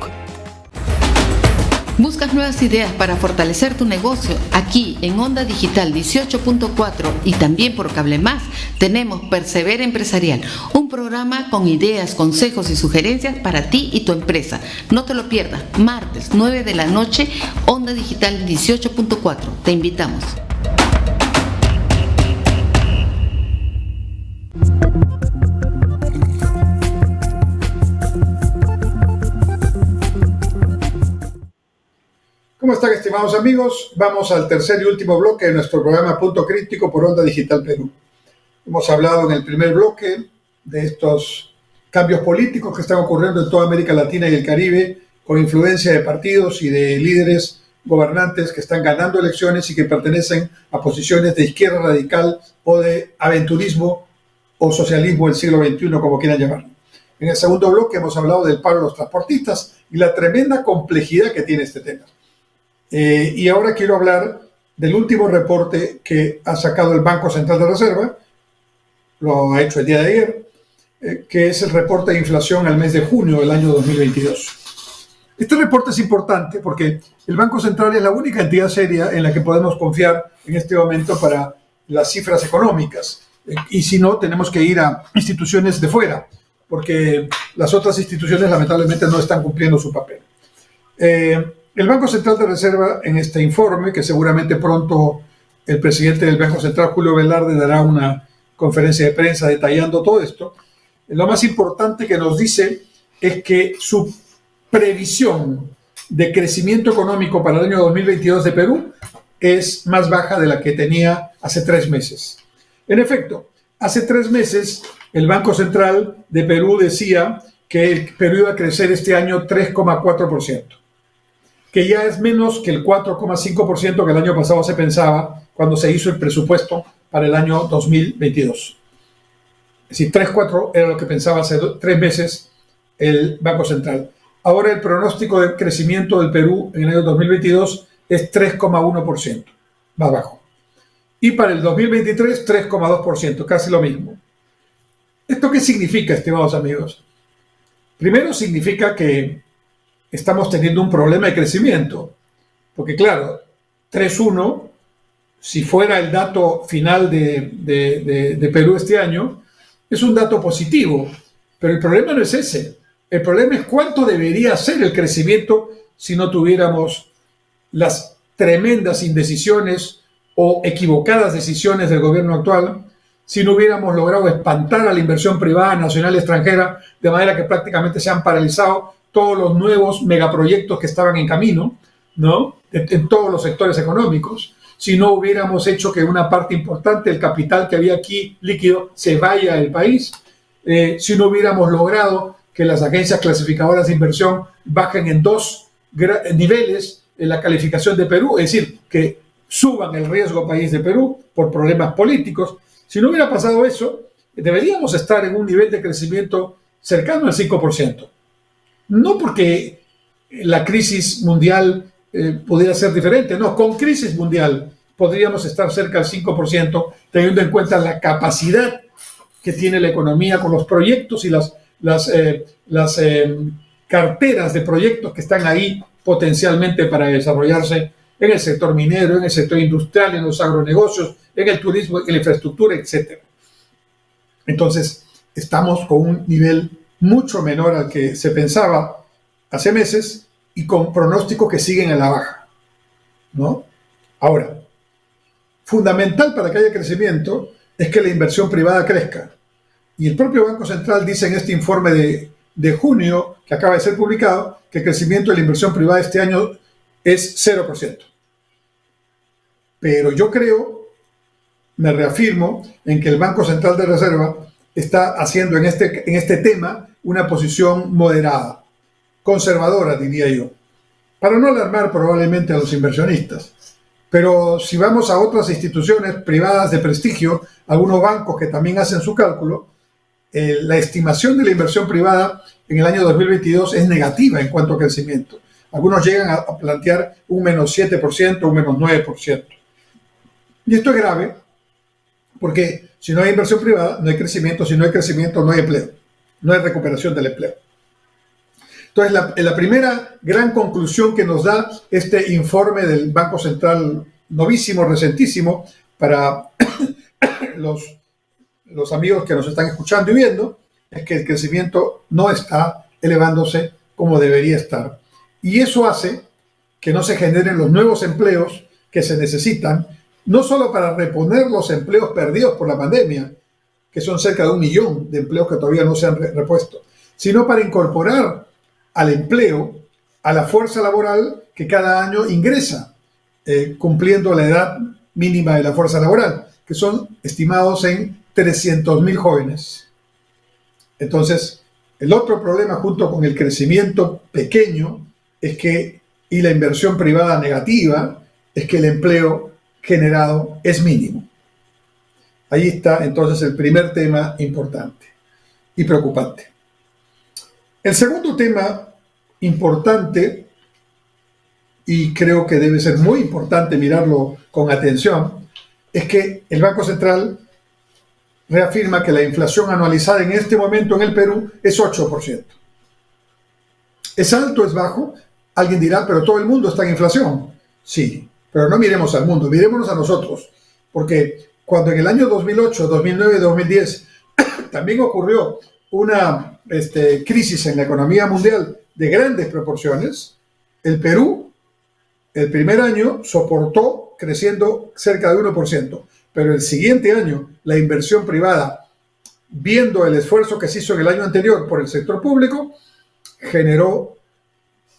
¿Buscas nuevas ideas para fortalecer tu negocio? Aquí en Onda Digital 18.4 y también por Cable Más tenemos Persevera Empresarial, un programa con ideas, consejos y sugerencias para ti y tu empresa. No te lo pierdas, martes 9 de la noche, Onda Digital 18.4. Te invitamos. ¿Cómo están, estimados amigos? Vamos al tercer y último bloque de nuestro programa Punto Crítico por Onda Digital Perú. Hemos hablado en el primer bloque de estos cambios políticos que están ocurriendo en toda América Latina y el Caribe, con influencia de partidos y de líderes gobernantes que están ganando elecciones y que pertenecen a posiciones de izquierda radical o de aventurismo o socialismo del siglo XXI, como quieran llamarlo. En el segundo bloque hemos hablado del paro de los transportistas y la tremenda complejidad que tiene este tema. Y ahora quiero hablar del último reporte que ha sacado el Banco Central de Reserva, lo ha hecho el día de ayer, que es el reporte de inflación al mes de junio del año 2022. Este reporte es importante porque el Banco Central es la única entidad seria en la que podemos confiar en este momento para las cifras económicas. Y si no, tenemos que ir a instituciones de fuera, porque las otras instituciones lamentablemente no están cumpliendo su papel. El Banco Central de Reserva, en este informe, que seguramente pronto el presidente del Banco Central, Julio Velarde, dará una conferencia de prensa detallando todo esto, lo más importante que nos dice es que su previsión de crecimiento económico para el año 2022 de Perú es más baja de la que tenía hace 3 meses. En efecto, hace 3 meses el Banco Central de Perú decía que el Perú iba a crecer este año 3,4%. Que ya es menos que el 4,5% que el año pasado se pensaba cuando se hizo el presupuesto para el año 2022. Es decir, 3,4 era lo que pensaba hace 3 meses el Banco Central. Ahora el pronóstico de crecimiento del Perú en el año 2022 es 3,1%, más bajo. Y para el 2023, 3,2%, casi lo mismo. ¿Esto qué significa, estimados amigos? Primero significa que estamos teniendo un problema de crecimiento, porque claro, 3,1, si fuera el dato final de Perú este año, es un dato positivo, pero el problema no es ese. El problema es cuánto debería ser el crecimiento si no tuviéramos las tremendas indecisiones o equivocadas decisiones del gobierno actual, si no hubiéramos logrado espantar a la inversión privada, nacional y extranjera, de manera que prácticamente se han paralizado todos los nuevos megaproyectos que estaban en camino, ¿no? En todos los sectores económicos, si no hubiéramos hecho que una parte importante del capital que había aquí líquido se vaya del país, si no hubiéramos logrado que las agencias clasificadoras de inversión bajen en 2 niveles en la calificación de Perú, es decir, que suban el riesgo país de Perú por problemas políticos. Si no hubiera pasado eso, deberíamos estar en un nivel de crecimiento cercano al 5%. No porque la crisis mundial pudiera ser diferente, no, con crisis mundial podríamos estar cerca del 5%, teniendo en cuenta la capacidad que tiene la economía con los proyectos y las carteras de proyectos que están ahí potencialmente para desarrollarse en el sector minero, en el sector industrial, en los agronegocios, en el turismo, en la infraestructura, etc. Entonces, estamos con un nivel mucho menor al que se pensaba hace meses y con pronósticos que siguen a la baja, ¿no? Ahora, fundamental para que haya crecimiento es que la inversión privada crezca. Y el propio Banco Central dice en este informe de junio, que acaba de ser publicado, que el crecimiento de la inversión privada este año es 0%. Pero yo creo, me reafirmo, en que el Banco Central de Reserva está haciendo en este tema una posición moderada, conservadora, diría yo, para no alarmar probablemente a los inversionistas. Pero si vamos a otras instituciones privadas de prestigio, algunos bancos que también hacen su cálculo, la estimación de la inversión privada en el año 2022 es negativa en cuanto a crecimiento. Algunos llegan a plantear un menos 7%, un menos 9%. Y esto es grave porque si no hay inversión privada, no hay crecimiento. Si no hay crecimiento, no hay empleo. No hay recuperación del empleo. Entonces, la primera gran conclusión que nos da este informe del Banco Central, novísimo, recentísimo, para los amigos que nos están escuchando y viendo, es que el crecimiento no está elevándose como debería estar. Y eso hace que no se generen los nuevos empleos que se necesitan, no solo para reponer los empleos perdidos por la pandemia, que son cerca de 1 millón de empleos que todavía no se han repuesto, sino para incorporar al empleo a la fuerza laboral que cada año ingresa, cumpliendo la edad mínima de la fuerza laboral, que son estimados en 300.000 jóvenes. Entonces, el otro problema junto con el crecimiento pequeño y la inversión privada negativa, es que el empleo generado es mínimo. Ahí está entonces el primer tema importante y preocupante. El segundo tema importante, y creo que debe ser muy importante mirarlo con atención, es que el Banco Central reafirma que la inflación anualizada en este momento en el Perú es 8%. ¿Es alto, es bajo? Alguien dirá, pero todo el mundo está en inflación. Sí, pero no miremos al mundo, mirémonos a nosotros. Porque cuando en el año 2008, 2009, 2010 también ocurrió una crisis en la economía mundial de grandes proporciones, el Perú, el primer año, soportó creciendo cerca de 1%. Pero el siguiente año, la inversión privada, viendo el esfuerzo que se hizo en el año anterior por el sector público, generó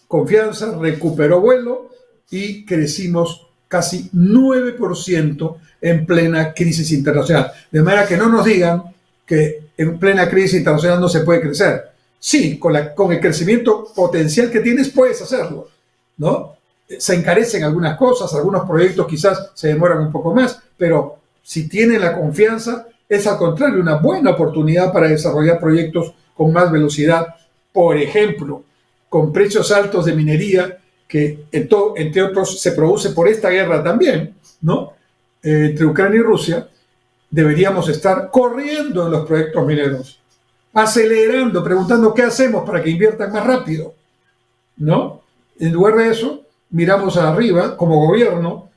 confianza, recuperó vuelo y crecimos casi 9% en plena crisis internacional. De manera que no nos digan que en plena crisis internacional no se puede crecer. Sí, con el crecimiento potencial que tienes puedes hacerlo, ¿no? Se encarecen algunas cosas, algunos proyectos quizás se demoran un poco más, pero si tienen la confianza, es al contrario una buena oportunidad para desarrollar proyectos con más velocidad. Por ejemplo, con precios altos de minería, que entre otros se produce por esta guerra también, ¿no? Entre Ucrania y Rusia, deberíamos estar corriendo en los proyectos mineros, acelerando, preguntando qué hacemos para que inviertan más rápido, ¿no? En lugar de eso, miramos arriba como gobierno,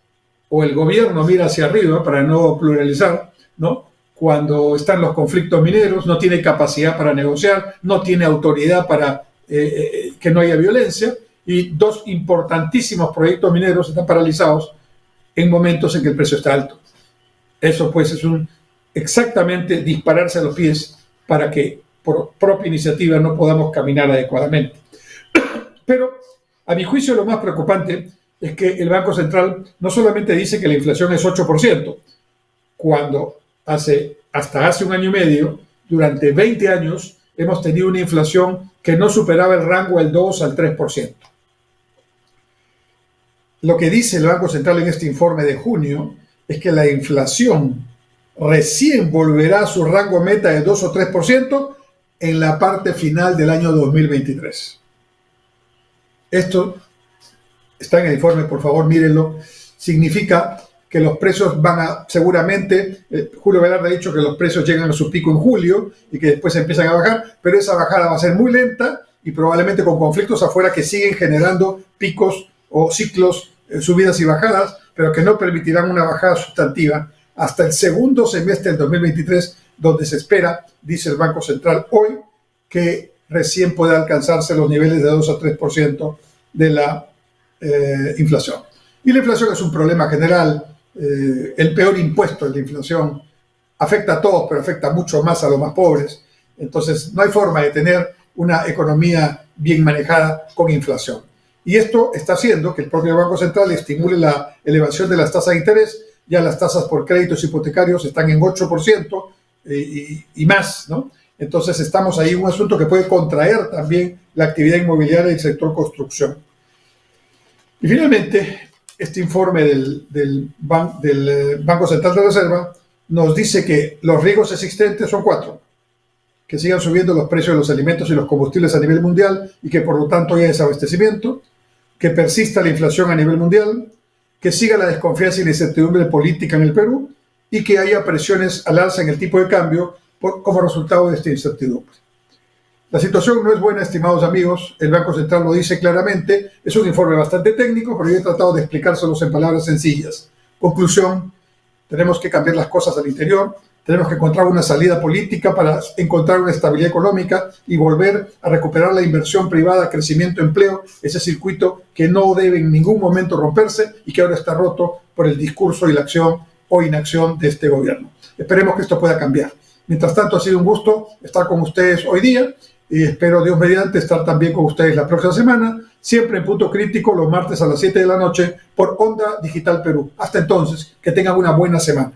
o el gobierno mira hacia arriba para no pluralizar, ¿no? Cuando están los conflictos mineros, no tiene capacidad para negociar, no tiene autoridad para que no haya violencia, y 2 importantísimos proyectos mineros están paralizados en momentos en que el precio está alto. Eso pues es exactamente dispararse a los pies para que por propia iniciativa no podamos caminar adecuadamente. Pero a mi juicio lo más preocupante es que el Banco Central no solamente dice que la inflación es 8%, cuando hasta hace 1 año y medio, durante 20 años, hemos tenido una inflación que no superaba el rango del 2 al 3%. Lo que dice el Banco Central en este informe de junio es que la inflación recién volverá a su rango meta de 2 o 3% en la parte final del año 2023. Esto está en el informe, por favor, mírenlo. Significa que los precios van a, seguramente, Julio Velarde ha dicho que los precios llegan a su pico en julio y que después empiezan a bajar, pero esa bajada va a ser muy lenta y probablemente con conflictos afuera que siguen generando picos o ciclos, subidas y bajadas, pero que no permitirán una bajada sustantiva hasta el segundo semestre del 2023, donde se espera, dice el Banco Central hoy, que recién pueda alcanzarse los niveles de 2 a 3% de la inflación. Y la inflación es un problema general. El peor impuesto es la inflación. Afecta a todos, pero afecta mucho más a los más pobres. Entonces, no hay forma de tener una economía bien manejada con inflación. Y esto está haciendo que el propio Banco Central estimule la elevación de las tasas de interés. Ya las tasas por créditos hipotecarios están en 8% y más, ¿no? Entonces, estamos ahí en un asunto que puede contraer también la actividad inmobiliaria del sector construcción. Y finalmente, este informe del Banco Central de Reserva nos dice que los riesgos existentes son 4. Que sigan subiendo los precios de los alimentos y los combustibles a nivel mundial y que por lo tanto haya desabastecimiento, que persista la inflación a nivel mundial, que siga la desconfianza y la incertidumbre política en el Perú y que haya presiones al alza en el tipo de cambio como resultado de esta incertidumbre. La situación no es buena, estimados amigos, el Banco Central lo dice claramente, es un informe bastante técnico, pero yo he tratado de explicárselos en palabras sencillas. Conclusión, tenemos que cambiar las cosas al interior, tenemos que encontrar una salida política para encontrar una estabilidad económica y volver a recuperar la inversión privada, crecimiento, empleo, ese circuito que no debe en ningún momento romperse y que ahora está roto por el discurso y la acción o inacción de este gobierno. Esperemos que esto pueda cambiar. Mientras tanto, ha sido un gusto estar con ustedes hoy día y espero, Dios mediante, estar también con ustedes la próxima semana, siempre en Punto Crítico, los martes a las 7 de la noche por Onda Digital Perú. Hasta entonces, que tengan una buena semana.